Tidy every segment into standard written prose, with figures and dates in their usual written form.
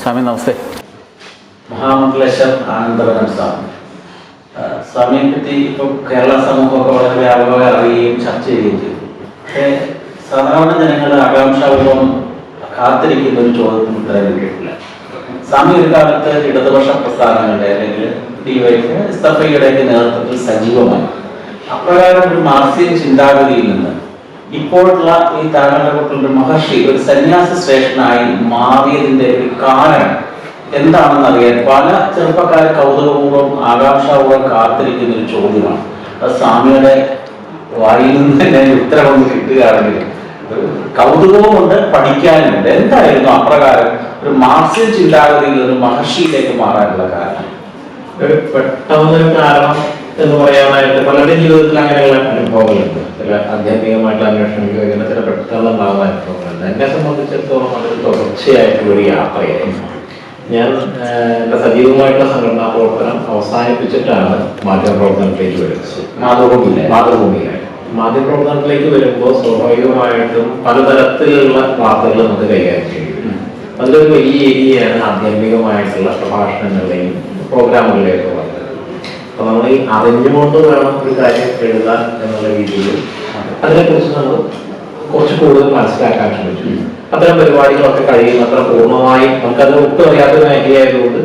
സ്വാമി നമസ്തേ. മഹാമണ്ഡലേശ്വർ ആനന്ദവനം സ്വാമി. സ്വാമിയെ പറ്റി ഇപ്പോൾ കേരള സമൂഹമൊക്കെ വളരെ വ്യാപകമായി അറിയുകയും ചർച്ച ചെയ്യുകയും ചെയ്തു. പക്ഷേ സാധാരണ ജനങ്ങൾ ആകാംക്ഷാപൂർവം കാത്തിരിക്കുന്ന ഒരു ചോദ്യത്തിന് ഉത്തരം കിട്ടിയിട്ടില്ല. സ്വാമി ഒരു കാലത്ത് ഇടതുപക്ഷ പ്രസ്ഥാനങ്ങളുടെ അല്ലെങ്കിൽ ഡിവൈഎഫ്ഐയുടെയൊക്കെ നേതൃത്വത്തിൽ സജീവമായി. അപ്രകാരം ഒരു മാർക്സിയൻ ചിന്താഗതിയിൽ നിന്ന് ഇപ്പോഴുള്ള ഈ താങ്കളുടെ കൂട്ടുള്ള മഹർഷി ഒരു സന്യാസ ശ്രേഷ്ഠനായി മാറിയതിന്റെ ഒരു കാരണം എന്താണെന്ന് അറിയാൻ പല ചെറുപ്പക്കാർ കൗതുകപൂർവ്വം ആകാംക്ഷാപൂർവ്വം കാത്തിരിക്കുന്ന ഒരു ചോദ്യമാണ്. അത് സ്വാമിയുടെ വായിൽ നിന്ന് തന്നെ ഉത്തരവൊന്ന് കിട്ടുകയാണെങ്കിൽ കൗതുകവുമുണ്ട്, പഠിക്കാനുമുണ്ട്. എന്തായിരുന്നു അപ്രകാരം ഒരു മാർക്സിയൻ ചിന്താഗതിയിൽ ഒരു മഹർഷിയിലേക്ക് മാറാനുള്ള കാരണം? ഒരു പെട്ടെന്നൊരു കാരണം എന്ന് പറയാനായിട്ട് പലരുടെ ജീവിതത്തിൽ അങ്ങനെയുള്ള അനുഭവങ്ങളുണ്ട്. ചില ആധ്യാത്മികമായിട്ടുള്ള അന്വേഷണങ്ങൾ വരുന്ന ചില പെട്ടെന്നുണ്ടാകുന്ന അനുഭവങ്ങളുണ്ട്. എന്നെ സംബന്ധിച്ചിടത്തോളം അതൊരു തുടർച്ചയായിട്ടുള്ള ഒരു യാത്രയായിരുന്നു. ഞാൻ എൻ്റെ സജീവമായിട്ടുള്ള സംഘടനാ പ്രവർത്തനം അവസാനിപ്പിച്ചിട്ടാണ് മാധ്യമപ്രവർത്തനത്തിലേക്ക് വരുന്നത്. മാതൃഭൂമിയിലായി മാധ്യമപ്രവർത്തനത്തിലേക്ക് വരുമ്പോൾ സ്വാഭാവികമായിട്ടും പലതരത്തിലുള്ള വാർത്തകൾ നമുക്ക് കൈകാര്യം ചെയ്യും. അതിലൊരു വലിയ ഏരിയയാണ് ആധ്യാത്മികമായിട്ടുള്ള പ്രഭാഷണങ്ങളുടെയും പ്രോഗ്രാമുകളിലേക്ക് വന്നത്. അപ്പൊ നമ്മൾ ഈ അറിഞ്ഞുകൊണ്ട് വേണം ഒരു കാര്യം എഴുതാൻ എന്നുള്ള രീതിയിൽ അതിനെക്കുറിച്ച് നമ്മൾ കുറച്ച് കൂടുതൽ മനസ്സിലാക്കാൻ ശ്രമിച്ചു. അത്തരം പരിപാടികളൊക്കെ കഴിയുന്നത്ര പൂർണ്ണമായും നമുക്കത് ഒട്ടും അറിയാത്ത മേഖലയായതുകൊണ്ട്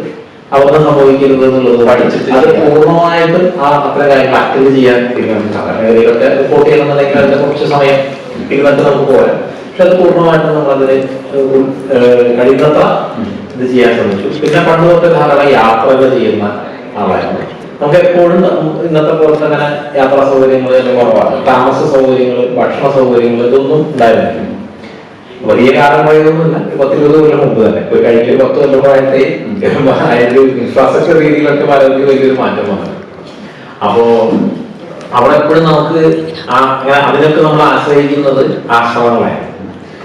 അബദ്ധം സംഭവിക്കരുത് എന്നുള്ളത് പഠിച്ചിട്ട് അത് പൂർണ്ണമായിട്ടും അത്തരം കാര്യങ്ങൾ അറ്റൻഡ് ചെയ്യാൻ തീരുമാനിച്ചൊക്കെ റിപ്പോർട്ട് ചെയ്യണമെന്നുണ്ടെങ്കിൽ അതിന്റെ കുറച്ച് സമയം ഇരുന്നിട്ട് നമുക്ക് പോരാം. പക്ഷെ അത് പൂർണ്ണമായിട്ടും നമ്മളതിന് കഴിയുന്നത്ര ഇത് ചെയ്യാൻ ശ്രമിച്ചു. പിന്നെ പണ്ട് തൊട്ട് ധാരാളം യാത്രകൾ ചെയ്യുന്ന ആളായിരുന്നു. നമുക്ക് എപ്പോഴും ഇന്നത്തെ പോലത്തെ അങ്ങനെ യാത്രാ സൗകര്യങ്ങൾ കുറവാണ്. താമസ സൗകര്യങ്ങൾ, ഭക്ഷണ സൗകര്യങ്ങൾ ഇതൊന്നും ഉണ്ടായിരുന്നില്ല. വലിയ കാലം പോയതൊന്നുമില്ല. 10-20 കൊല്ലം മുമ്പ് തന്നെ ഇപ്പൊ കഴിഞ്ഞ 10 കൊല്ലമായിട്ട് ഇൻഫ്രാസ്ട്രക്ചർ രീതിയിലൊക്കെ ഭാരതത്തിൽ വലിയൊരു മാറ്റം വന്നു. അപ്പോ അവിടെ എപ്പോഴും നമുക്ക് അതിനൊക്കെ നമ്മൾ ആശ്രയിക്കുന്നത് ആശ്രമങ്ങളായിരുന്നു.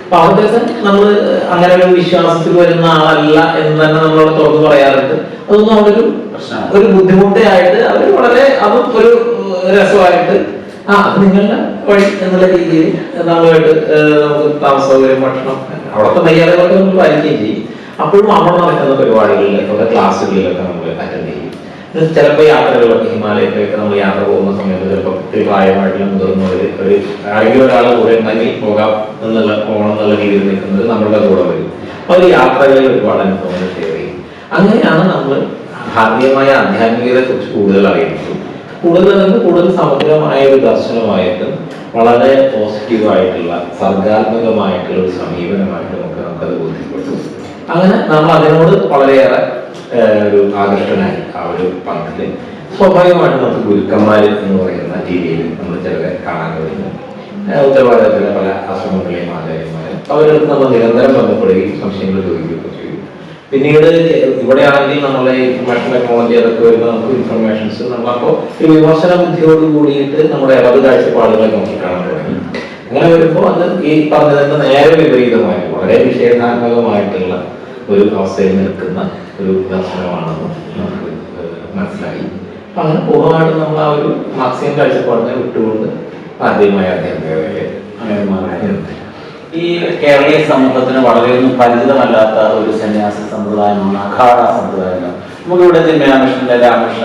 അപ്പൊ അവിടെയൊക്കെ നമ്മൾ അങ്ങനെ ഒരു വിശ്വാസത്തിൽ വരുന്ന ആളല്ല എന്ന് തന്നെ നമ്മളോട് തുറന്നു പറയാറുണ്ട്. അതൊന്നും അവിടെ ഒരു ബുദ്ധിമുട്ടായിട്ട് അവർ വളരെ അതും ഒരു രസമായിട്ട് അത് നിങ്ങളുടെ വഴി എന്നുള്ള രീതിയിൽ നമ്മളുമായിട്ട് നമുക്ക് താമസ സൗകര്യം, ഭക്ഷണം, അവിടുത്തെ മര്യാദകളൊക്കെ നമ്മൾ പാലിക്കുകയും ചെയ്യും. അപ്പോഴും അവിടെ നടക്കുന്ന പരിപാടികളിലൊക്കെ ക്ലാസ്സുകളിലൊക്കെ നമ്മൾ അറ്റൻഡ് ചെയ്യും. ചിലപ്പോൾ യാത്രകളൊക്കെ ഹിമാലയത്തിലൊക്കെ നമ്മൾ യാത്ര പോകുന്ന സമയത്ത് ചിലപ്പോൾ പ്രായമായിട്ടുള്ള മുതിർന്നവർ ഒരു ആരെങ്കിലും ഒരാൾ കൂടെ ഉണ്ടെങ്കിൽ പോകാം പോകണം എന്നുള്ള രീതിയിൽ നിൽക്കുന്നത് നമ്മളുടെ കൂടെ വരും. അവർ യാത്രകളിൽ ഒരുപാട് അനുഭവങ്ങൾ ഷെയർ ചെയ്യും. അങ്ങനെയാണ് നമ്മൾ ഭാരതീയമായ ആധ്യാത്മികതയെ കുറിച്ച് കൂടുതൽ അറിയുന്നത്. കൂടുതൽ സമഗ്രമായ ഒരു ദർശനമായിട്ടും വളരെ പോസിറ്റീവായിട്ടുള്ള സർഗാത്മകമായിട്ടുള്ള ഒരു സമീപനമായിട്ട് നമുക്കത് ബോധ്യപ്പെട്ടു. അങ്ങനെ നമ്മൾ അതിനോട് വളരെയേറെ ഒരു ആകർഷകനായി ആ ഒരു പങ്കില് സ്വാഭാവികമായിട്ട് നമുക്ക് ഗുരുക്കന്മാർ എന്ന് പറയുന്ന രീതിയിൽ നമ്മൾ ചിലരെ കാണാൻ കഴിയുന്നു. ഉത്തരവാദിത്തത്തിലെ പല ആശ്രമങ്ങളെയും ആചാര്യന്മാരെ അവരുടെ നമ്മൾ നിരന്തരം ബന്ധപ്പെടുകയും സംശയങ്ങൾ ചോദിക്കുകയൊക്കെ ചെയ്യും. പിന്നീട് ഇവിടെയാണെങ്കിൽ നമ്മളെ ഇൻഫർമേഷൻ ടെക്നോളജി അതൊക്കെ വരുമ്പോൾ നമുക്ക് ഇൻഫർമേഷൻസ് നമ്മളപ്പോൾ ഈ വിമർശന ബുദ്ധിയോട് കൂടിയിട്ട് നമ്മുടെ ഇടത് കാഴ്ചപ്പാടുകളെ നോക്കി കാണാൻ തുടങ്ങി. അങ്ങനെ വരുമ്പോൾ അത് ഈ പറഞ്ഞതിന്റെ നേരെ വിപരീതമായി വളരെ വിഷയധാത്മകമായിട്ടുള്ള ഒരു അവസ്ഥയിൽ നിൽക്കുന്ന ഒരു ദർശനമാണെന്ന് നമുക്ക് മനസ്സിലായി. അപ്പൊ അങ്ങനെ പൂർണ്ണമായിട്ടും നമ്മൾ ആ ഒരു മാർക്സിയൻ കാഴ്ചപ്പാടിനെ വിട്ടുകൊണ്ട് ആദ്യമായ അധ്യാപകരെ അങ്ങനെ മാറാനുണ്ട്. ഈ കേരളീയ സമൂഹത്തിന് വളരെയൊന്നും പരിചിതമല്ലാത്ത ഒരു സന്യാസ സമ്പ്രദായമാണ് അഖാഡ സമ്പ്രദായം. നമുക്കിവിടെ ചിന്മയാമിഷന്റെ രാമകൃഷ്ണ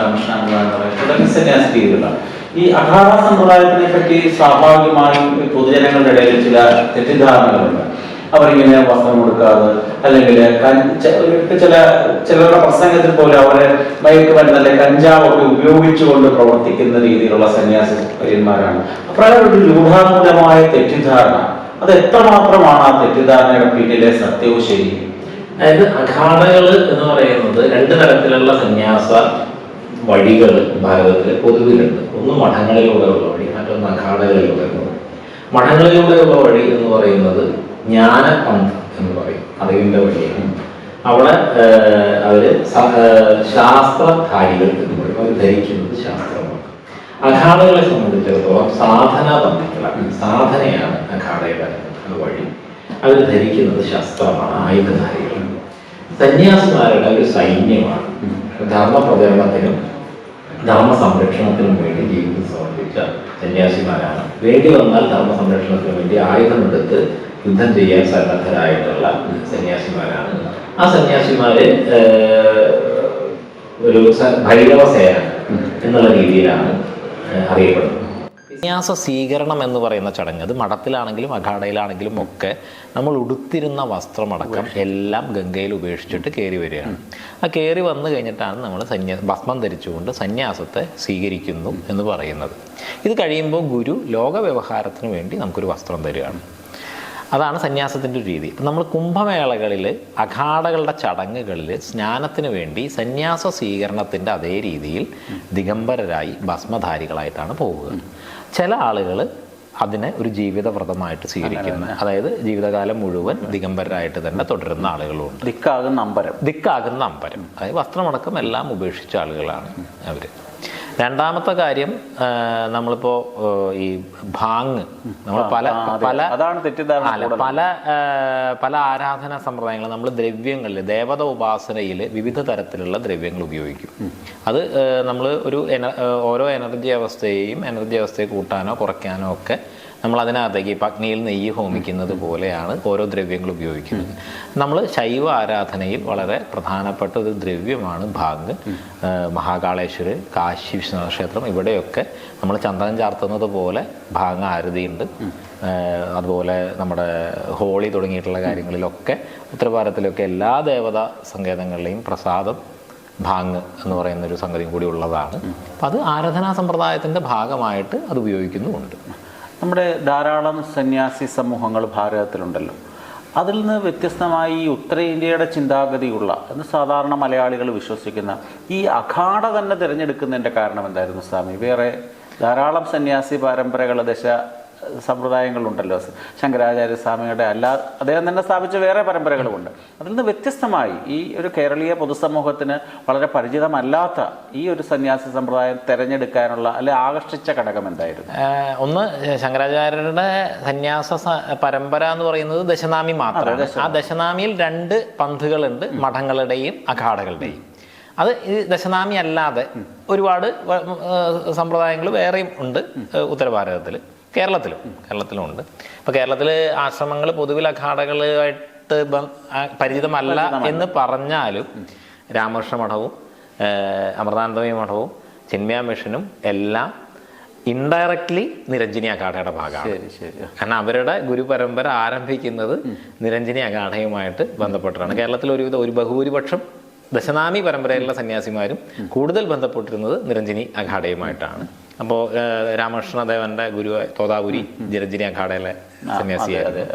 ഇതൊക്കെ സന്യാസ രീതികളാണ്. ഈ അഖാഡ സമ്പ്രദായത്തിനെ പറ്റി സ്വാഭാവികമായും പൊതുജനങ്ങളുടെ ഇടയിൽ ചില തെറ്റിദ്ധാരണകളുണ്ട്. അവരിങ്ങനെ വസ്ത്രം കൊടുക്കാതെ അല്ലെങ്കിൽ ചിലരുടെ പ്രസംഗത്തിൽ പോലും അവരെ മയക്കുമരുന്ന് അല്ലെങ്കിൽ കഞ്ചാവൊക്കെ ഉപയോഗിച്ചുകൊണ്ട് പ്രവർത്തിക്കുന്ന രീതിയിലുള്ള സന്യാസിമാരാണ്. അപ്രകാരം ഒരു രൂഢാമൂലമായ തെറ്റിദ്ധാരണ, അത് എത്രമാത്രമാണ് ആ തെറ്റിദ്ധാരണയുടെ പിന്നിലെ സത്യവും ശരിയും? അതായത് അഖാഡകൾ എന്ന് പറയുന്നത് 2 തരത്തിലുള്ള സന്യാസ വഴികൾ ഭാരതത്തിൽ പൊതുവിലുണ്ട്. ഒന്ന് മഠങ്ങളിലൂടെയുള്ള വഴി, മറ്റൊന്ന് അഖാഡകളിലൂടെയുള്ള വഴി. മഠങ്ങളിലൂടെയുള്ള വഴി എന്ന് പറയുന്നത് ജ്ഞാനപന്ഥം എന്ന് പറയും, അറിവിന്റെ വഴിയാണ്. അവിടെ അവര് ശാസ്ത്രധാരികൾ എന്ന് പറയും, അവർ ധരിക്കുന്നത് ശാസ്ത്രമാണ്. അഖാഡകളെ സംബന്ധിച്ചിടത്തോളം സാധനാപന്ഥങ്ങളാണ്, സാധനയാണ് അഖാഡയുടെ വഴി. അവർ ധരിക്കുന്നത് ശസ്ത്രമാണ്, ആയുധധാരികളാണ്. സന്യാസിമാരുടെ ഒരു സൈന്യമാണ്. ധർമ്മ പ്രചരണത്തിനും ധർമ്മ സംരക്ഷണത്തിനും വേണ്ടി ജീവിതം സമർപ്പിച്ച സന്യാസിമാരാണ്. വേണ്ടി വന്നാൽ ധർമ്മ സംരക്ഷണത്തിന് വേണ്ടി ആയുധമെടുത്ത് യുദ്ധം ചെയ്യാൻ സന്നദ്ധരായിട്ടുള്ള സന്യാസിമാരാണ് ആ സന്യാസിമാര് ഒരു ഭൈരവ സേന എന്നുള്ള രീതിയിലാണ് അറിയപ്പെടുന്നത്. സന്യാസ സ്വീകരണം എന്ന് പറയുന്ന ചടങ്ങ്, അത് മഠത്തിലാണെങ്കിലും അഖാഡയിലാണെങ്കിലും ഒക്കെ നമ്മൾ ഉടുത്തിരുന്ന വസ്ത്രമടക്കം എല്ലാം ഗംഗയിൽ ഉപേക്ഷിച്ചിട്ട് കയറി വരികയാണ്. ആ കയറി വന്നു കഴിഞ്ഞിട്ടാണ് നമ്മൾ ഭസ്മം ധരിച്ചുകൊണ്ട് സന്യാസത്തെ സ്വീകരിക്കുന്നു എന്ന് പറയുന്നത്. ഇത് കഴിയുമ്പോൾ ഗുരു ലോക വ്യവഹാരത്തിന് വേണ്ടി നമുക്കൊരു വസ്ത്രം തരികയാണ്. അതാണ് സന്യാസത്തിൻ്റെ ഒരു രീതി. ഇപ്പം നമ്മൾ കുംഭമേളകളിൽ അഖാഡകളുടെ ചടങ്ങുകളിൽ സ്നാനത്തിന് വേണ്ടി സന്യാസ സ്വീകരണത്തിൻ്റെ അതേ രീതിയിൽ ദിഗംബരരായി ഭസ്മധാരികളായിട്ടാണ് പോവുക. ചില ആളുകൾ അതിനെ ഒരു ജീവിതവ്രതമായിട്ട് സ്വീകരിക്കുന്ന, അതായത് ജീവിതകാലം മുഴുവൻ ദിഗംബരരായിട്ട് തന്നെ തുടരുന്ന ആളുകളുണ്ട്. ദിക്കാകുന്ന അമ്പരം, അതായത് വസ്ത്രമടക്കം എല്ലാം ഉപേക്ഷിച്ച ആളുകളാണ് അവർ. രണ്ടാമത്തെ കാര്യം, നമ്മളിപ്പോൾ ഈ ഭാങ്, നമ്മൾ പല ആരാധനാ സമ്പ്രദായങ്ങൾ, നമ്മൾ ദ്രവ്യങ്ങളിൽ ദേവത ഉപാസനയിൽ വിവിധ തരത്തിലുള്ള ദ്രവ്യങ്ങൾ ഉപയോഗിക്കും. അത് നമ്മൾ ഓരോ എനർജി അവസ്ഥയെ കൂട്ടാനോ കുറയ്ക്കാനോ ഒക്കെ നമ്മൾ അതിനകത്തേക്ക് ഇപ്പം അഗ്നിയിൽ നെയ്യ് ഹോമിക്കുന്നത് പോലെയാണ് ഓരോ ദ്രവ്യങ്ങൾ ഉപയോഗിക്കുന്നത്. നമ്മൾ ശൈവ ആരാധനയിൽ വളരെ പ്രധാനപ്പെട്ട ഒരു ദ്രവ്യമാണ് ഭാങ്. മഹാകാളേശ്വര്, കാശി വിശ്വനാഥ ക്ഷേത്രം, ഇവിടെയൊക്കെ നമ്മൾ ചന്ദനം ചാർത്തുന്നത് പോലെ ഭാങ് ആരതിയുണ്ട്. അതുപോലെ നമ്മുടെ ഹോളി തുടങ്ങിയിട്ടുള്ള കാര്യങ്ങളിലൊക്കെ ഉത്തരഭാരതത്തിലൊക്കെ എല്ലാ ദേവതാ സങ്കേതങ്ങളിലെയും പ്രസാദം ഭാങ് എന്ന് പറയുന്നൊരു സംഗതിയും കൂടി ഉള്ളതാണ്. അപ്പം അത് ആരാധനാ സമ്പ്രദായത്തിൻ്റെ ഭാഗമായിട്ട് അത് ഉപയോഗിക്കുന്നുമുണ്ട്. നമ്മുടെ ധാരാളം സന്യാസി സമൂഹങ്ങൾ ഭാരതത്തിലുണ്ടല്ലോ. അതിൽ നിന്ന് വ്യത്യസ്തമായി ഈ ഉത്തരേന്ത്യയുടെ ചിന്താഗതിയുള്ള എന്ന് സാധാരണ മലയാളികൾ വിശ്വസിക്കുന്ന ഈ അഖാഡ തന്നെ തിരഞ്ഞെടുക്കുന്നതിൻ്റെ കാരണം എന്തായിരുന്നു സ്വാമി? വേറെ ധാരാളം സന്യാസി പരമ്പരകൾ, സമ്പ്രദായങ്ങളുണ്ടല്ലോ. ശങ്കരാചാര്യ സ്വാമിയുടെ അദ്ദേഹം തന്നെ സ്ഥാപിച്ച വേറെ പരമ്പരകളുമുണ്ട്. അതിൽ നിന്ന് വ്യത്യസ്തമായി ഈ ഒരു കേരളീയ പൊതുസമൂഹത്തിന് വളരെ പരിചിതമല്ലാത്ത ഈ ഒരു സന്യാസി സമ്പ്രദായം തിരഞ്ഞെടുക്കാനുള്ള ആകർഷിച്ച ഘടകം എന്തായിരുന്നു? ഒന്ന്, ശങ്കരാചാര്യരുടെ സന്യാസ പരമ്പര എന്ന് പറയുന്നത് ദശനാമി മാത്രമാണ്. ആ ദശനാമിയിൽ 2 പന്ഥുകളുണ്ട്, മഠങ്ങളുടെയും അഖാഡകളുടെയും. അത് ഈ ദശനാമി അല്ലാതെ ഒരുപാട് സമ്പ്രദായങ്ങൾ വേറെയും ഉണ്ട് ഉത്തരഭാരതത്തിൽ. കേരളത്തിലും ഉണ്ട്. ഇപ്പോൾ കേരളത്തിൽ ആശ്രമങ്ങൾ പൊതുവിൽ അഖാഡകളുമായിട്ട് പരിചിതമല്ല എന്ന് പറഞ്ഞാലും രാമകൃഷ്ണ മഠവും അമൃതാനന്ദമയി മഠവും ചിന്മയ മിഷനും എല്ലാം ഇൻഡയറക്ട്ലി നിരഞ്ജനി അഖാഡയുടെ ഭാഗമാണ്. കാരണം അവരുടെ ഗുരുപരമ്പര ആരംഭിക്കുന്നത് നിരഞ്ജനി അഖാഡയുമായിട്ട് ബന്ധപ്പെട്ടിട്ടാണ്. കേരളത്തിൽ ഒരു ബഹുഭൂരിപക്ഷം ദശനാമി പരമ്പരയിലുള്ള സന്യാസിമാരും കൂടുതൽ ബന്ധപ്പെട്ടിരുന്നത് നിരഞ്ജനി അഖാഡയുമായിട്ടാണ്. അപ്പോൾ രാമകൃഷ്ണദേവന്റെ ഗുരു തോതാപുരി നിരഞ്ജനി അഖാഡയിലെ സന്യാസിയായിരുന്നു.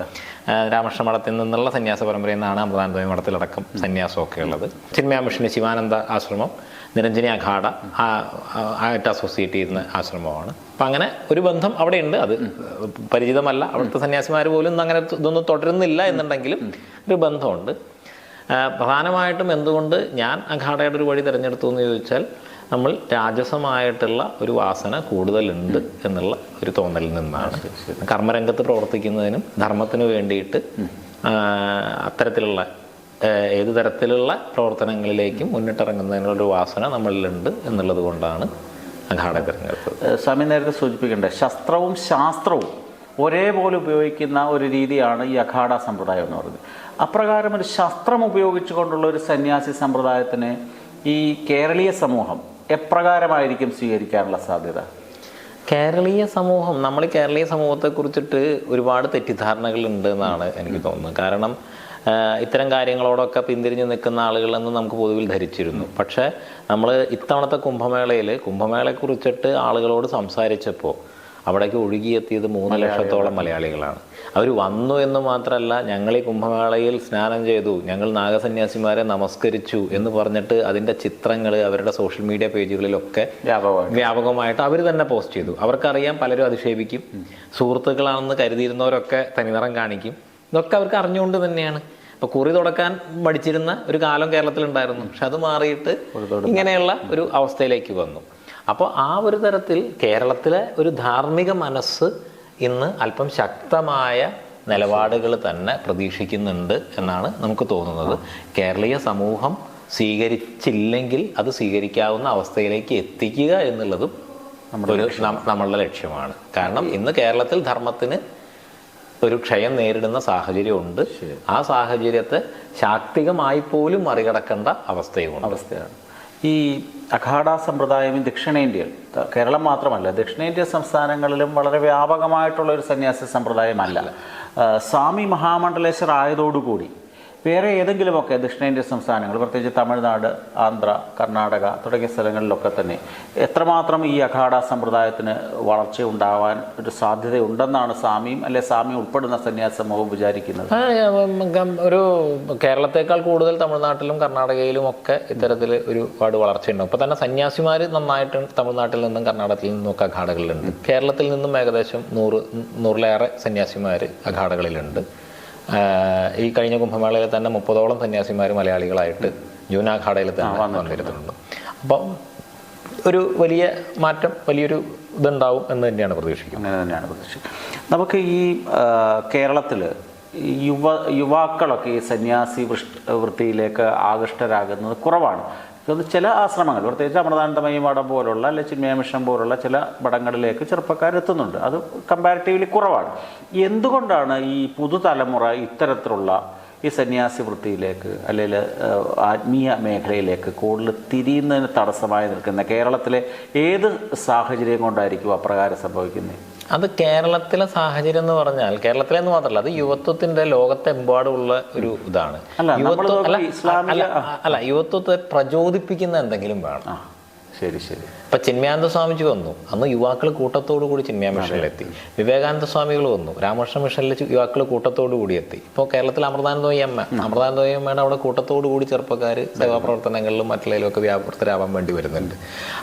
രാമകൃഷ്ണ മഠത്തിൽ നിന്നുള്ള സന്യാസ പരമ്പരയിൽ നിന്നാണ് അമൃതാനന്ദമയി മഠത്തിലടക്കം സന്യാസമൊക്കെ ഉള്ളത്. ചിന്മയ മിഷന് ശിവാനന്ദ ആശ്രമം നിരഞ്ജനി അഖാഡ ആയിട്ട് അസോസിയേറ്റ് ചെയ്യുന്ന ആശ്രമമാണ്. അപ്പം അങ്ങനെ ഒരു ബന്ധം അവിടെയുണ്ട്. അത് പരിചിതമല്ല, അവിടുത്തെ സന്യാസിമാർ പോലും അങ്ങനെ ഇതൊന്നും തുടരുന്നില്ല എന്നുണ്ടെങ്കിലും ഒരു ബന്ധമുണ്ട്. പ്രധാനമായിട്ടും എന്തുകൊണ്ട് ഞാൻ അഖാഡയുടെ ഒരു വഴി തിരഞ്ഞെടുത്തു എന്ന് ചോദിച്ചാൽ, നമ്മൾ രാജസമായിട്ടുള്ള ഒരു വാസന കൂടുതലുണ്ട് എന്നുള്ള ഒരു തോന്നലിൽ നിന്നാണ്. കർമ്മരംഗത്ത് പ്രവർത്തിക്കുന്നതിനും ധർമ്മത്തിന് വേണ്ടിയിട്ട് അത്തരത്തിലുള്ള ഏത് തരത്തിലുള്ള പ്രവർത്തനങ്ങളിലേക്കും മുന്നിട്ടിറങ്ങുന്നതിനുള്ളൊരു വാസന നമ്മളിലുണ്ട് എന്നുള്ളത് കൊണ്ടാണ് അഖാഡ തിരഞ്ഞെടുത്തത്. സ്വാമി നേരത്തെ സൂചിപ്പിക്കേണ്ടത് ശസ്ത്രവും ശാസ്ത്രവും ഒരേപോലെ ഉപയോഗിക്കുന്ന ഒരു രീതിയാണ് ഈ അഖാഡ സമ്പ്രദായം എന്ന് പറയുന്നത്. അപ്രകാരം ഒരു ശസ്ത്രം ഉപയോഗിച്ചുകൊണ്ടുള്ള ഒരു സന്യാസി സമ്പ്രദായത്തിന് ഈ കേരളീയ സമൂഹം എപ്രകാരമായിരിക്കും സ്വീകരിക്കാനുള്ള സാധ്യത? നമ്മൾ കേരളീയ സമൂഹത്തെക്കുറിച്ചിട്ട് ഒരുപാട് തെറ്റിദ്ധാരണകൾ ഉണ്ട് എന്നാണ് എനിക്ക് തോന്നുന്നത്. കാരണം ഇത്തരം കാര്യങ്ങളോടൊക്കെ പിന്തിരിഞ്ഞ് നിൽക്കുന്ന ആളുകളെന്ന് നമുക്ക് പൊതുവിൽ ധരിച്ചിരുന്നു. പക്ഷേ നമ്മൾ ഇത്തവണത്തെ കുംഭമേളയെക്കുറിച്ചിട്ട് ആളുകളോട് സംസാരിച്ചപ്പോൾ അവിടേക്ക് ഒഴുകിയെത്തിയത് 3 ലക്ഷത്തോളം മലയാളികളാണ്. അവർ വന്നു എന്ന് മാത്രമല്ല, ഞങ്ങൾ ഈ കുംഭമേളയിൽ സ്നാനം ചെയ്തു, ഞങ്ങൾ നാഗസന്യാസിമാരെ നമസ്കരിച്ചു എന്ന് പറഞ്ഞിട്ട് അതിൻ്റെ ചിത്രങ്ങൾ അവരുടെ സോഷ്യൽ മീഡിയ പേജുകളിലൊക്കെ വ്യാപകമായിട്ട് അവർ തന്നെ പോസ്റ്റ് ചെയ്തു. അവർക്കറിയാം, പലരും അധിക്ഷേപിക്കും, സുഹൃത്തുക്കളാണെന്ന് കരുതിയിരുന്നവരൊക്കെ തനിനിറം കാണിക്കും. ഇതൊക്കെ അവർക്ക് അറിഞ്ഞുകൊണ്ട് തന്നെയാണ്. ഇപ്പോൾ കുറി തുടക്കാൻ മടിച്ചിരുന്ന ഒരു കാലം കേരളത്തിലുണ്ടായിരുന്നു. പക്ഷെ അത് മാറിയിട്ട് ഇങ്ങനെയുള്ള ഒരു അവസ്ഥയിലേക്ക് വന്നു. അപ്പോൾ ആ ഒരു തരത്തിൽ കേരളത്തിലെ ഒരു ധാർമ്മിക മനസ്സ് ഇന്ന് അല്പം ശക്തമായ നിലപാടുകൾ തന്നെ പ്രതീക്ഷിക്കുന്നുണ്ട് എന്നാണ് നമുക്ക് തോന്നുന്നത്. കേരളീയ സമൂഹം സ്വീകരിച്ചില്ലെങ്കിൽ അത് സ്വീകരിക്കാവുന്ന അവസ്ഥയിലേക്ക് എത്തിക്കുക എന്നുള്ളതും നമ്മളുടെ ലക്ഷ്യമാണ്. കാരണം ഇന്ന് കേരളത്തിൽ ധർമ്മത്തിന് ഒരു ക്ഷയം നേരിടുന്ന സാഹചര്യമുണ്ട്. ആ സാഹചര്യത്തെ ശാക്തികമായി പോലും മറികടക്കേണ്ട അവസ്ഥയാണ്. ഈ അഖാഡ സമ്പ്രദായം ദക്ഷിണേന്ത്യയിൽ, കേരളം മാത്രമല്ല ദക്ഷിണേന്ത്യ സംസ്ഥാനങ്ങളിലും വളരെ വ്യാപകമായിട്ടുള്ള ഒരു സന്യാസി സമ്പ്രദായമല്ല. സ്വാമി മഹാമണ്ഡലേശ്വർ ആയതോടുകൂടി വേറെ ഏതെങ്കിലുമൊക്കെ ദക്ഷിണേന്ത്യൻ സംസ്ഥാനങ്ങൾ, പ്രത്യേകിച്ച് തമിഴ്നാട്, ആന്ധ്ര, കർണാടക തുടങ്ങിയ സ്ഥലങ്ങളിലൊക്കെ തന്നെ എത്രമാത്രം ഈ അഖാഡ സമ്പ്രദായത്തിന് വളർച്ച ഉണ്ടാവാൻ ഒരു സാധ്യതയുണ്ടെന്നാണ് സ്വാമിയും സ്വാമി ഉൾപ്പെടുന്ന സന്യാസ സമൂഹം വിചാരിക്കുന്നത്? ഒരു കേരളത്തെക്കാൾ കൂടുതൽ തമിഴ്നാട്ടിലും കർണാടകയിലും ഒക്കെ ഇത്തരത്തിൽ ഒരുപാട് വളർച്ചയുണ്ട്. ഇപ്പൊ തന്നെ സന്യാസിമാർ നന്നായിട്ട് തമിഴ്നാട്ടിൽ നിന്നും കർണാടകത്തിൽ നിന്നും ഒക്കെ അഖാഡകളിലുണ്ട്. കേരളത്തിൽ നിന്നും ഏകദേശം 100-ലേറെ സന്യാസിമാർ അഖാഡകളിലുണ്ട്. ഈ കഴിഞ്ഞ കുംഭമേളയിൽ തന്നെ 30ഓളം സന്യാസിമാർ മലയാളികളായിട്ട് ജൂൻ അഖാഡയിൽ തന്നെ വന്നിരുന്നുണ്ട്. അപ്പം ഒരു വലിയ മാറ്റം, വലിയൊരു ഇതുണ്ടാവും എന്ന് തന്നെയാണ് പ്രതീക്ഷിക്കുന്നത്. നമുക്ക് ഈ കേരളത്തിൽ യുവാക്കളൊക്കെ ഈ സന്യാസി വൃത്തിയിലേക്ക് ആകൃഷ്ടരാകുന്നത് കുറവാണ്. ചില ആശ്രമങ്ങൾ, പ്രത്യേകിച്ച് അമൃതാനന്ദമയി മഠം പോലുള്ള അല്ലെങ്കിൽ ചിന്മയ മിഷൻ പോലുള്ള ചില മഠങ്ങളിലേക്ക് ചെറുപ്പക്കാരെത്തുന്നുണ്ട്. അത് കമ്പാരിറ്റീവ്ലി കുറവാണ്. എന്തുകൊണ്ടാണ് ഈ പുതുതലമുറ ഇത്തരത്തിലുള്ള ഈ സന്യാസി വൃത്തിയിലേക്ക് അല്ലെങ്കിൽ ആത്മീയ മേഖലയിലേക്ക് കൂടുതൽ തിരിയുന്നതിന് തടസ്സമായി നിൽക്കുന്ന കേരളത്തിലെ ഏത് സാഹചര്യം കൊണ്ടായിരിക്കും അപ്രകാരം സംഭവിക്കുന്നത്? അത് കേരളത്തിലെ സാഹചര്യം എന്ന് പറഞ്ഞാൽ കേരളത്തിലെന്ന് മാത്രമല്ല, അത് യുവത്വത്തിന്റെ ലോകത്തെമ്പാടുമുള്ള ഒരു ഇതാണ്. യുവത്വത്തെ പ്രചോദിപ്പിക്കുന്ന എന്തെങ്കിലും വേണം. ശരി. ഇപ്പൊ ചിന്മയാനന്ദ സ്വാമിജി വന്നു, അന്ന് യുവാക്കൾ കൂട്ടത്തോടു കൂടി ചിന്മയ മിഷനിലെത്തി. വിവേകാനന്ദ സ്വാമികൾ വന്നു, രാമകൃഷ്ണ മിഷനിൽ യുവാക്കൾ കൂട്ടത്തോടു കൂടി എത്തി. ഇപ്പോൾ കേരളത്തിൽ അമൃതാനന്ദമയി അമ്മയുടെ അവിടെ കൂട്ടത്തോടു കൂടി ചെറുപ്പക്കാർ സേവാപ്രവർത്തനങ്ങളിലും മറ്റുള്ളതിലൊക്കെ വ്യാപൃതരാവാൻ വേണ്ടി വരുന്നുണ്ട്.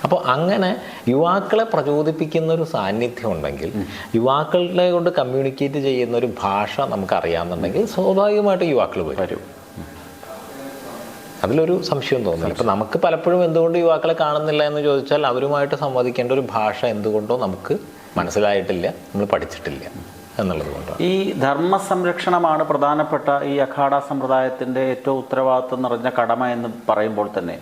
അപ്പോൾ അങ്ങനെ യുവാക്കളെ പ്രചോദിപ്പിക്കുന്ന ഒരു സാന്നിധ്യം ഉണ്ടെങ്കിൽ, യുവാക്കളെ കൊണ്ട് കമ്മ്യൂണിക്കേറ്റ് ചെയ്യുന്ന ഒരു ഭാഷ നമുക്ക് അറിയാമെന്നുണ്ടെങ്കിൽ സ്വാഭാവികമായിട്ട് യുവാക്കൾ വരും. അതിലൊരു സംശയം തോന്നുന്നില്ല. ഇപ്പം നമുക്ക് പലപ്പോഴും എന്തുകൊണ്ട് യുവാക്കളെ കാണുന്നില്ല എന്ന് ചോദിച്ചാൽ അവരുമായിട്ട് സംവദിക്കേണ്ട ഒരു ഭാഷ എന്തുകൊണ്ടോ നമുക്ക് മനസ്സിലായിട്ടില്ല, നമ്മൾ പഠിച്ചിട്ടില്ല എന്നുള്ളത് കൊണ്ടാണ്. ഈ ധർമ്മ സംരക്ഷണമാണ് പ്രധാനപ്പെട്ട ഈ അഖാഡ സമ്പ്രദായത്തിൻ്റെ ഏറ്റവും ഉത്തരവാദിത്വം നിറഞ്ഞ കടമ എന്ന് പറയുമ്പോൾ തന്നെ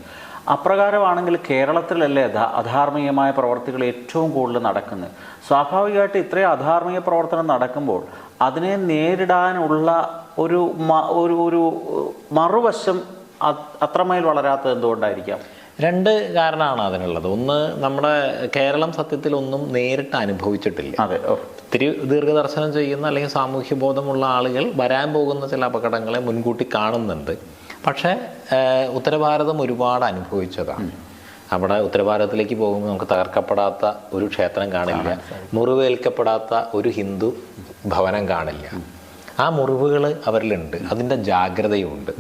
അപ്രകാരമാണെങ്കിൽ കേരളത്തിലല്ലേ അധാർമികമായ പ്രവർത്തികൾ ഏറ്റവും കൂടുതൽ നടക്കുന്നത്? സ്വാഭാവികമായിട്ട് ഇത്രയും അധാർമിക പ്രവർത്തനം നടക്കുമ്പോൾ അതിനെ നേരിടാനുള്ള ഒരു മറുവശം അത്രമേൽ വളരാത്തത് എന്തുകൊണ്ടായിരിക്കാം? രണ്ട് കാരണമാണ് അതിനുള്ളത്. ഒന്ന്, നമ്മുടെ കേരളം സത്യത്തിൽ ഒന്നും നേരിട്ട് അനുഭവിച്ചിട്ടില്ല. അതെ, ഒത്തിരി ദീർഘദർശനം ചെയ്യുന്ന അല്ലെങ്കിൽ സാമൂഹ്യ ബോധമുള്ള ആളുകൾ വരാൻ പോകുന്ന ചില അപകടങ്ങളെ മുൻകൂട്ടി കാണുന്നുണ്ട്. പക്ഷേ ഉത്തരഭാരതം ഒരുപാട് അനുഭവിച്ചതാണ്. അവിടെ ഉത്തരഭാരതത്തിലേക്ക് പോകുമ്പോൾ നമുക്ക് തകർക്കപ്പെടാത്ത ഒരു ക്ഷേത്രം കാണില്ല, മുറിവേൽക്കപ്പെടാത്ത ഒരു ഹിന്ദു ഭവനം കാണില്ല. ആ മുറിവുകൾ അവരിലുണ്ട്, അതിൻ്റെ ജാഗ്രതയുമുണ്ട്.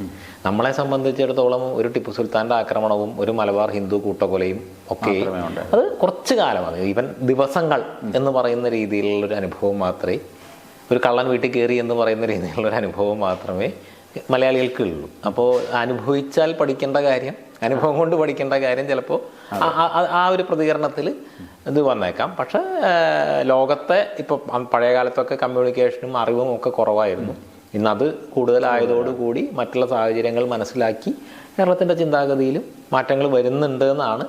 നമ്മളെ സംബന്ധിച്ചിടത്തോളം ഒരു ടിപ്പു സുൽത്താൻ്റെ ആക്രമണവും ഒരു മലബാർ ഹിന്ദു കൂട്ടക്കൊലയും ഒക്കെ അത് കുറച്ച് കാലം, അത് ഈവൻ ദിവസങ്ങൾ എന്ന് പറയുന്ന രീതിയിലുള്ളൊരു അനുഭവം മാത്രമേ, ഒരു കള്ളൻ വീട്ടിൽ കയറി എന്ന് പറയുന്ന രീതിയിലുള്ളൊരു അനുഭവം മാത്രമേ മലയാളികൾക്കുള്ളൂ. അപ്പോൾ അനുഭവിച്ചാൽ പഠിക്കേണ്ട കാര്യം, അനുഭവം കൊണ്ട് പഠിക്കേണ്ട കാര്യം ചിലപ്പോൾ ആ ഒരു പ്രതികരണത്തിൽ ഇത് വന്നേക്കാം. പക്ഷെ ലോകത്തെ ഇപ്പോൾ പഴയ കാലത്തൊക്കെ കമ്മ്യൂണിക്കേഷനും അറിവും ഒക്കെ കുറവായിരുന്നു. ഇന്നത് കൂടുതലായതോടുകൂടി മറ്റുള്ള സാഹചര്യങ്ങൾ മനസ്സിലാക്കി കേരളത്തിൻ്റെ ചിന്താഗതിയിലും മാറ്റങ്ങൾ വരുന്നുണ്ട് എന്നാണ്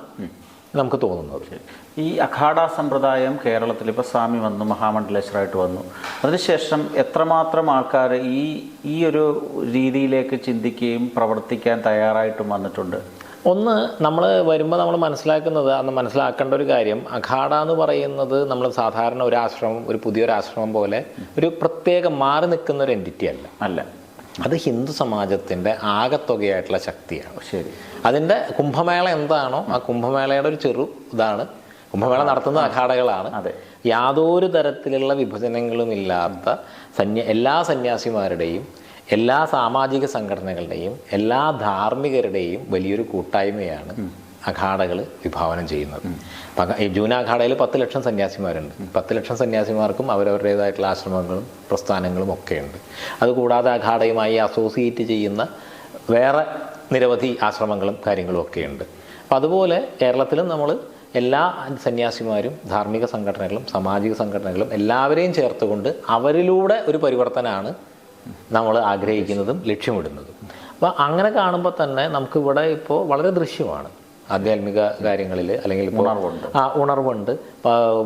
നമുക്ക് തോന്നുന്നത്. ഈ അഖാഡ സമ്പ്രദായം കേരളത്തിൽ ഇപ്പോൾ സ്വാമി വന്നു, മഹാമണ്ഡലേശ്വരായിട്ട് വന്നു, അതിനുശേഷം എത്രമാത്രം ആൾക്കാർ ഈ ഒരു രീതിയിലേക്ക് ചിന്തിക്കുകയും പ്രവർത്തിക്കാൻ തയ്യാറായിട്ടും വന്നിട്ടുണ്ട്? ഒന്ന്, നമ്മൾ വരുമ്പോൾ നമ്മൾ മനസ്സിലാക്കേണ്ട ഒരു കാര്യം, അഖാഡ എന്ന് പറയുന്നത് നമ്മൾ സാധാരണ ഒരു ആശ്രമം, ഒരു പുതിയൊരാശ്രമം പോലെ ഒരു പ്രത്യേകം മാറി നിൽക്കുന്ന ഒരു എൻറ്റിറ്റി അല്ല. അത് ഹിന്ദു സമാജത്തിൻ്റെ ആകത്തുകയായിട്ടുള്ള ശക്തിയാണ്. ശരി. അതിൻ്റെ കുംഭമേള എന്താണോ ആ കുംഭമേളയുടെ ഒരു ചെറു ഇതാണ്. കുംഭമേള നടത്തുന്ന അഖാഡകളാണ്. അതെ. യാതൊരു തരത്തിലുള്ള വിഭജനങ്ങളും ഇല്ലാത്ത എല്ലാ സന്യാസിമാരുടെയും എല്ലാ സാമാജിക സംഘടനകളുടെയും എല്ലാ ധാർമ്മികരുടെയും വലിയൊരു കൂട്ടായ്മയാണ് അഖാഡകൾ വിഭാവനം ചെയ്യുന്നത്. ജൂന അഖാഡയിൽ 10 ലക്ഷം സന്യാസിമാരുണ്ട്. 10 ലക്ഷം സന്യാസിമാർക്കും അവരവരുടേതായിട്ടുള്ള ആശ്രമങ്ങളും പ്രസ്ഥാനങ്ങളും ഒക്കെയുണ്ട്. അതുകൂടാതെ അഖാഡയുമായി അസോസിയേറ്റ് ചെയ്യുന്ന വേറെ നിരവധി ആശ്രമങ്ങളും കാര്യങ്ങളും ഒക്കെയുണ്ട്. അപ്പം അതുപോലെ കേരളത്തിലും നമ്മൾ എല്ലാ സന്യാസിമാരും ധാർമ്മിക സംഘടനകളും സാമാജിക സംഘടനകളും എല്ലാവരെയും ചേർത്തുകൊണ്ട് അവരിലൂടെ ഒരു പരിവർത്തനമാണ് നമ്മൾ ആഗ്രഹിക്കുന്നതും ലക്ഷ്യമിടുന്നതും. അപ്പോൾ അങ്ങനെ കാണുമ്പോൾ തന്നെ നമുക്കിവിടെ ഇപ്പോൾ വളരെ ദൃശ്യമാണ് ആധ്യാത്മിക കാര്യങ്ങളിൽ, അല്ലെങ്കിൽ ഉണർവുണ്ട്,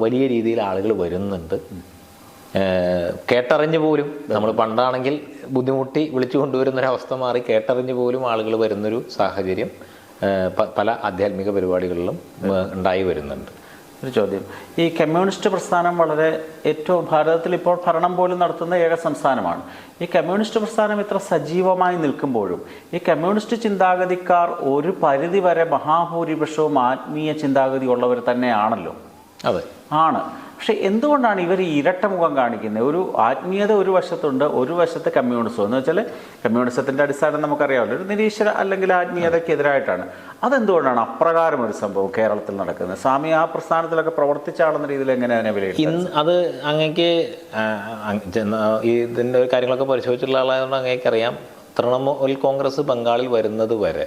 വലിയ രീതിയിൽ ആളുകൾ വരുന്നുണ്ട്. കേട്ടറിഞ്ഞ് പോലും നമ്മൾ പണ്ടാണെങ്കിൽ ബുദ്ധിമുട്ടി വിളിച്ചു കൊണ്ടുവരുന്നൊരവസ്ഥ മാറി കേട്ടറിഞ്ഞ് പോലും ആളുകൾ വരുന്നൊരു സാഹചര്യം പല ആധ്യാത്മിക പരിപാടികളിലും ഉണ്ടായി വരുന്നുണ്ട്. ഒരു ചോദ്യം, ഈ കമ്മ്യൂണിസ്റ്റ് പ്രസ്ഥാനം വളരെ ഏറ്റവും ഭാരതത്തിൽ ഇപ്പോൾ ഭരണം പോലും നടത്തുന്ന ഏക സംസ്ഥാനമാണ്. ഈ കമ്മ്യൂണിസ്റ്റ് പ്രസ്ഥാനം ഇത്ര സജീവമായി നിൽക്കുമ്പോഴും ഈ കമ്മ്യൂണിസ്റ്റ് ചിന്താഗതിക്കാർ ഒരു പരിധി വരെ മഹാഭൂരിപക്ഷവും ആത്മീയ ചിന്താഗതി ഉള്ളവർ തന്നെയാണല്ലോ. അതെ, ആണ്. പക്ഷെ എന്തുകൊണ്ടാണ് ഇവർ ഇരട്ട മുഖം കാണിക്കുന്നത്? ഒരു ആത്മീയത ഒരു വശത്തുണ്ട്, ഒരു വശത്ത് കമ്മ്യൂണിസം. എന്ന് വെച്ചാൽ കമ്മ്യൂണിസത്തിൻ്റെ അടിസ്ഥാനം നമുക്കറിയാമല്ലോ, ഒരു നിരീശ്വര അല്ലെങ്കിൽ ആത്മീയതയ്ക്കെതിരായിട്ടാണ്. അതെന്തുകൊണ്ടാണ് അപ്രകാരം ഒരു സംഭവം കേരളത്തിൽ നടക്കുന്നത്? സ്വാമി ആ പ്രസ്ഥാനത്തിലൊക്കെ പ്രവർത്തിച്ചാളുന്ന രീതിയിൽ എങ്ങനെയാണ് വിലയിരുത്തുന്നത്? അത് അങ്ങേക്ക് ഇതിൻ്റെ കാര്യങ്ങളൊക്കെ പരിശോധിച്ചിട്ടുള്ള ആളായതുകൊണ്ട് അങ്ങേക്ക് അറിയാം. തൃണമൂൽ കോൺഗ്രസ് ബംഗാളിൽ വരുന്നത് വരെ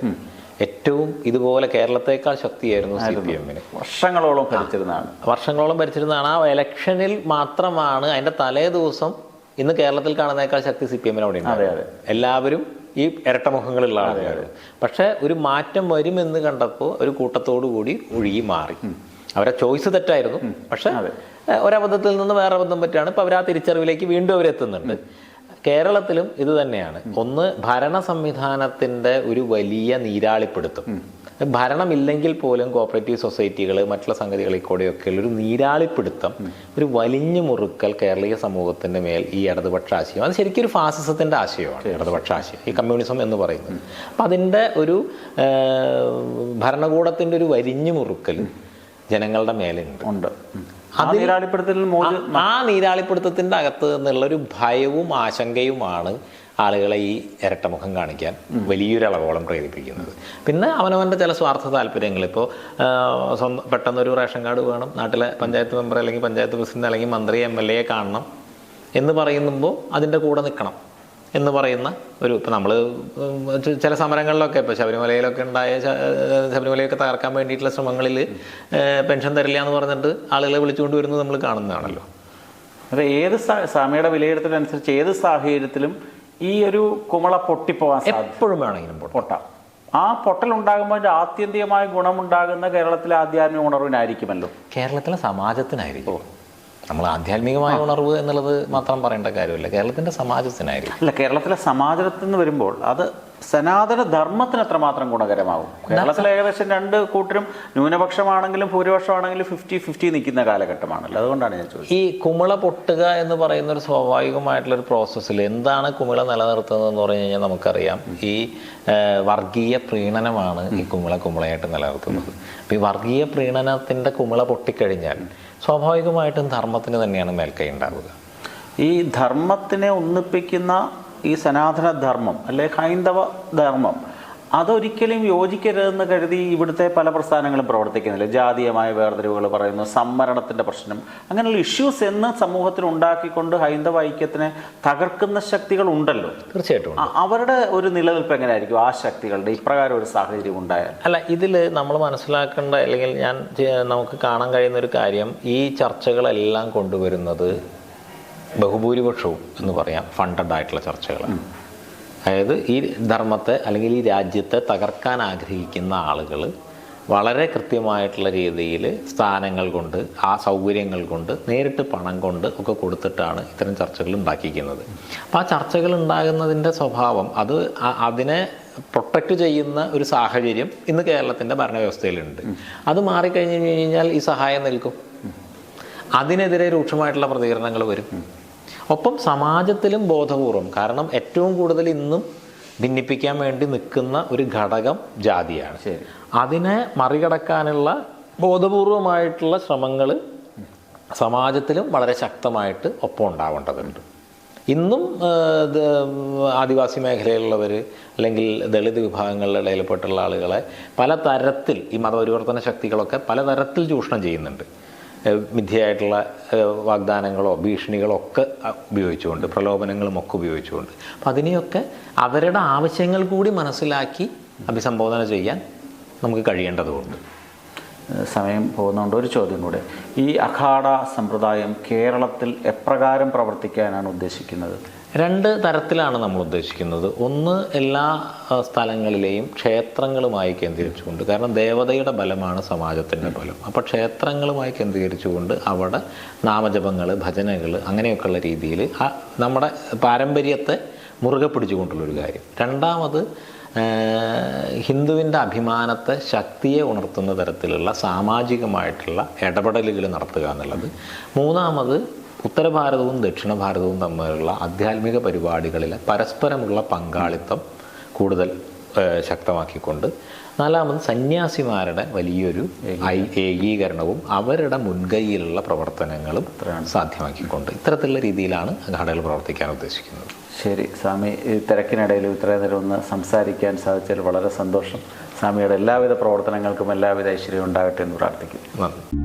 ഏറ്റവും ഇതുപോലെ കേരളത്തെക്കാൾ ശക്തിയായിരുന്നു CPM-ന്. വർഷങ്ങളോളം ഭരിച്ചിരുന്നതാണ്. ആ ഇലക്ഷനിൽ മാത്രമാണ് അതിന്റെ തലേ ദിവസം ഇന്ന് കേരളത്തിൽ കാണുന്നതിനേക്കാൾ ശക്തി CPM-ന് അവിടെ ഉണ്ട്. എല്ലാവരും ഈ ഇരട്ടമുഖങ്ങളുള്ള ആളുകൾ. പക്ഷെ ഒരു മാറ്റം വരുമെന്ന് കണ്ടപ്പോൾ ഒരു കൂട്ടത്തോടു കൂടി ഒഴുകി മാറി. അവരെ ചോയ്സ് തെറ്റായിരുന്നു, പക്ഷെ ഒരബദ്ധത്തിൽ നിന്ന് വേറെ അബദ്ധം പറ്റാണ്. ഇപ്പൊ അവർ ആ തിരിച്ചറിവിലേക്ക് വീണ്ടും അവരെത്തുന്നുണ്ട്. കേരളത്തിലും ഇത് തന്നെയാണ്. ഒന്ന്, ഭരണ സംവിധാനത്തിന്റെ ഒരു വലിയ നീരാളിപ്പിടുത്തം. ഭരണമില്ലെങ്കിൽ പോലും കോപ്പറേറ്റീവ് സൊസൈറ്റികൾ മറ്റുള്ള സംഗതികളിൽ കൂടെയൊക്കെ ഒരു നീരാളിപ്പിടുത്തം, ഒരു വലിഞ്ഞു മുറുക്കൽ കേരളീയ സമൂഹത്തിന്റെ മേൽ ഈ ഇടതുപക്ഷ ആശയം, അത് ശരിക്കും ഒരു ഫാസിസത്തിന്റെ ആശയമാണ് ഇടതുപക്ഷ ആശയം, ഈ കമ്മ്യൂണിസം എന്ന് പറയുന്നത്. അപ്പം അതിൻ്റെ ഒരു ഭരണകൂടത്തിന്റെ ഒരു വലിഞ്ഞു മുറുക്കൽ ജനങ്ങളുടെ മേലുണ്ട്. ആ നീരാളിപ്പിടുത്തത്തിന്റെ അകത്ത് നിന്നുള്ളൊരു ഭയവും ആശങ്കയുമാണ് ആളുകളെ ഈ ഇരട്ടമുഖം കാണിക്കാൻ വലിയൊരളവോളം പ്രേരിപ്പിക്കുന്നത്. പിന്നെ അവനവൻ്റെ ചില സ്വാർത്ഥ താല്പര്യങ്ങൾ. ഇപ്പോൾ പെട്ടെന്നൊരു റേഷൻ കാർഡ് വേണം, നാട്ടിലെ പഞ്ചായത്ത് മെമ്പർ അല്ലെങ്കിൽ പഞ്ചായത്ത് പ്രസിഡന്റ് അല്ലെങ്കിൽ മന്ത്രി MLA കാണണം എന്ന് പറയുമ്പോൾ അതിൻ്റെ കൂടെ നിൽക്കണം എന്ന് പറയുന്ന ഒരു, ഇപ്പം നമ്മൾ ചില സമരങ്ങളിലൊക്കെ ഇപ്പോൾ ശബരിമലയിലൊക്കെ ഉണ്ടായ ശബരിമലയൊക്കെ തകർക്കാൻ വേണ്ടിയിട്ടുള്ള ശ്രമങ്ങളിൽ പെൻഷൻ തരില്ല എന്ന് പറഞ്ഞിട്ട് ആളുകളെ വിളിച്ചുകൊണ്ട് വരുന്നത് നമ്മൾ കാണുന്നതാണല്ലോ. അത് ഏത് സ്വാമിയുടെ വിലയിരുത്തലനുസരിച്ച് ഏത് സാഹചര്യത്തിലും ഈ ഒരു കുമള പൊട്ടിപ്പോവാൻ എപ്പോഴും വേണമെങ്കിലും പൊട്ടാം. ആ പൊട്ടൽ ഉണ്ടാകുമ്പോൾ ആത്യന്തികമായ ഗുണമുണ്ടാകുന്ന കേരളത്തിലെ ആധ്യാത്മിക ഉണർവിനായിരിക്കുമല്ലോ. കേരളത്തിലെ സമാജത്തിനായിരിക്കും. നമ്മൾ ആധ്യാത്മികമായ ഉണർവ് എന്നുള്ളത് മാത്രം പറയേണ്ട കാര്യമില്ല, കേരളത്തിന്റെ സമാജത്തിനായിരിക്കും. അല്ല, കേരളത്തിലെ സമാജത്തിൽ നിന്ന് വരുമ്പോൾ അത് സനാതന ധർമ്മത്തിന് എത്രമാത്രം ഗുണകരമാകും? കേരളത്തിൽ ഏകദേശം രണ്ട് കൂട്ടരും ന്യൂനപക്ഷമാണെങ്കിലും ഭൂരിപക്ഷമാണെങ്കിലും 50-50 നിൽക്കുന്ന കാലഘട്ടമാണല്ലോ. അതുകൊണ്ടാണ് ഞാൻ ചോദിച്ചത്. ഈ കുമിള പൊട്ടുക എന്ന് പറയുന്ന ഒരു സ്വാഭാവികമായിട്ടുള്ളൊരു പ്രോസസ്സിൽ എന്താണ് കുമിള നിലനിർത്തുന്നത് എന്ന് പറഞ്ഞു കഴിഞ്ഞാൽ നമുക്കറിയാം, ഈ വർഗീയ പ്രീണനമാണ് ഈ കുമിളയായിട്ട് നിലനിർത്തുന്നത്. അപ്പം ഈ വർഗീയ പ്രീണനത്തിന്റെ കുമിള പൊട്ടിക്കഴിഞ്ഞാൽ സ്വാഭാവികമായിട്ടും ധർമ്മത്തിന് തന്നെയാണ് മേൽക്കൈ ഉണ്ടാവുക. ഈ ധർമ്മത്തിനെ ഒന്നിപ്പിക്കുന്ന ഈ സനാതന ധർമ്മം അല്ലെ ഹൈന്ദവ ധർമ്മം അതൊരിക്കലും യോജിക്കരുതെന്ന് കരുതി ഇവിടുത്തെ പല പ്രസ്ഥാനങ്ങളും പ്രവർത്തിക്കുന്നില്ല. ജാതീയമായ വേർതിരിവുകൾ പറയുന്നു, സംവരണത്തിൻ്റെ പ്രശ്നം, അങ്ങനെയുള്ള ഇഷ്യൂസ് എന്ന് സമൂഹത്തിൽ ഉണ്ടാക്കിക്കൊണ്ട് ഹൈന്ദവ ഐക്യത്തിനെ തകർക്കുന്ന ശക്തികൾ ഉണ്ടല്ലോ. തീർച്ചയായിട്ടും അവരുടെ ഒരു നിലനിൽപ്പ് എങ്ങനെയായിരിക്കും ആ ശക്തികളുടെ ഇപ്രകാരം ഒരു സാഹചര്യം ഉണ്ടായാൽ? അല്ല, ഇതിൽ നമ്മൾ മനസ്സിലാക്കേണ്ട അല്ലെങ്കിൽ നമുക്ക് കാണാൻ കഴിയുന്ന ഒരു കാര്യം, ഈ ചർച്ചകളെല്ലാം കൊണ്ടുവരുന്നത് ബഹുഭൂരിപക്ഷവും എന്ന് പറയാം ഫണ്ടഡ് ആയിട്ടുള്ള ചർച്ചകളാണ്. അതായത് ഈ ധർമ്മത്തെ അല്ലെങ്കിൽ ഈ രാജ്യത്തെ തകർക്കാൻ ആഗ്രഹിക്കുന്ന ആളുകൾ വളരെ കൃത്യമായിട്ടുള്ള രീതിയിൽ സ്ഥാനങ്ങൾ കൊണ്ട് ആ സൗകര്യങ്ങൾ കൊണ്ട് നേരിട്ട് പണം കൊണ്ട് ഒക്കെ കൊടുത്തിട്ടാണ് ഇത്തരം ചർച്ചകൾ ഉണ്ടാക്കിയിരിക്കുന്നത്. അപ്പോൾ ആ ചർച്ചകൾ ഉണ്ടാകുന്നതിൻ്റെ സ്വഭാവം അതിനെ പ്രൊട്ടക്റ്റ് ചെയ്യുന്ന ഒരു സാഹചര്യം ഇന്ന് കേരളത്തിൻ്റെ ഭരണവ്യവസ്ഥയിലുണ്ട്. അത് മാറിക്കഴിഞ്ഞ് കഴിഞ്ഞാൽ ഈ സഹായം നിൽക്കും, അതിനെതിരെ രൂക്ഷമായിട്ടുള്ള പ്രതികരണങ്ങൾ വരും. ഒപ്പം സമാജത്തിലും ബോധപൂർവം, കാരണം ഏറ്റവും കൂടുതൽ ഇന്നും ഭിന്നിപ്പിക്കാൻ വേണ്ടി നിൽക്കുന്ന ഒരു ഘടകം ജാതിയാണ്. അതിനെ മറികടക്കാനുള്ള ബോധപൂർവമായിട്ടുള്ള ശ്രമങ്ങൾ സമാജത്തിലും വളരെ ശക്തമായിട്ട് ഒപ്പം ഉണ്ടാവേണ്ടതുണ്ട്. ഇന്നും ആദിവാസി മേഖലയിലുള്ളവർ അല്ലെങ്കിൽ ദളിത് വിഭാഗങ്ങളുടെ ഇടയിൽപ്പെട്ടുള്ള ആളുകളെ പലതരത്തിൽ ഈ മതപരിവർത്തന ശക്തികളൊക്കെ പലതരത്തിൽ ചൂഷണം ചെയ്യുന്നുണ്ട്. മിഥ്യയായിട്ടുള്ള വാഗ്ദാനങ്ങളോ ഭീഷണികളോ ഒക്കെ ഉപയോഗിച്ചുകൊണ്ട്, പ്രലോഭനങ്ങളും ഒക്കെ ഉപയോഗിച്ചുകൊണ്ട്. അപ്പം അതിനെയൊക്കെ അവരുടെ ആവശ്യങ്ങൾ കൂടി മനസ്സിലാക്കി അഭിസംബോധന ചെയ്യാൻ നമുക്ക് കഴിയേണ്ടതുണ്ട്. സമയം പോകുന്നതുകൊണ്ട് ഒരു ചോദ്യം കൂടെ. ഈ അഖാഡ സമ്പ്രദായം കേരളത്തിൽ എപ്രകാരം പ്രവർത്തിക്കാനാണ് ഉദ്ദേശിക്കുന്നത്? രണ്ട് തരത്തിലാണ് നമ്മൾ ഉദ്ദേശിക്കുന്നത്. ഒന്ന്, എല്ലാ സ്ഥലങ്ങളിലെയും ക്ഷേത്രങ്ങളുമായി കേന്ദ്രീകരിച്ചുകൊണ്ട്, കാരണം ദേവതയുടെ ബലമാണ് സമാജത്തിൻ്റെ ബലം. അപ്പോൾ ക്ഷേത്രങ്ങളുമായി കേന്ദ്രീകരിച്ചുകൊണ്ട് അവിടെ നാമജപങ്ങൾ, ഭജനകൾ, അങ്ങനെയൊക്കെയുള്ള രീതിയിൽ നമ്മുടെ പാരമ്പര്യത്തെ മുറുകെ പിടിച്ചുകൊണ്ടുള്ളൊരു കാര്യം. രണ്ടാമത്, ഹിന്ദുവിൻ്റെ അഭിമാനത്തെ, ശക്തിയെ ഉണർത്തുന്ന തരത്തിലുള്ള സാമാജികമായിട്ടുള്ള ഇടപെടലുകൾ നടത്തുക എന്നുള്ളത്. മൂന്നാമത്, ഉത്തരഭാരതവും ദക്ഷിണ ഭാരതവും തമ്മിലുള്ള ആധ്യാത്മിക പരിപാടികളിലെ പരസ്പരമുള്ള പങ്കാളിത്തം കൂടുതൽ ശക്തമാക്കിക്കൊണ്ട്. നാലാമത്, സന്യാസിമാരുടെ വലിയൊരു ഏകീകരണവും അവരുടെ മുൻകൈയിലുള്ള പ്രവർത്തനങ്ങളും സാധ്യമാക്കിക്കൊണ്ട് ഇത്തരത്തിലുള്ള രീതിയിലാണ് ഘടകങ്ങൾ പ്രവർത്തിക്കാൻ ഉദ്ദേശിക്കുന്നത്. ശരി സ്വാമി, ഈ തിരക്കിനിടയിലും ഇത്രയും നേരം ഒന്ന് സംസാരിക്കാൻ സാധിച്ചതിൽ വളരെ സന്തോഷം. സ്വാമിയുടെ എല്ലാവിധ പ്രവർത്തനങ്ങൾക്കും എല്ലാവിധ ഐശ്വര്യം ഉണ്ടാകട്ടെ എന്ന് പ്രാർത്ഥിക്കുന്നു. നന്ദി.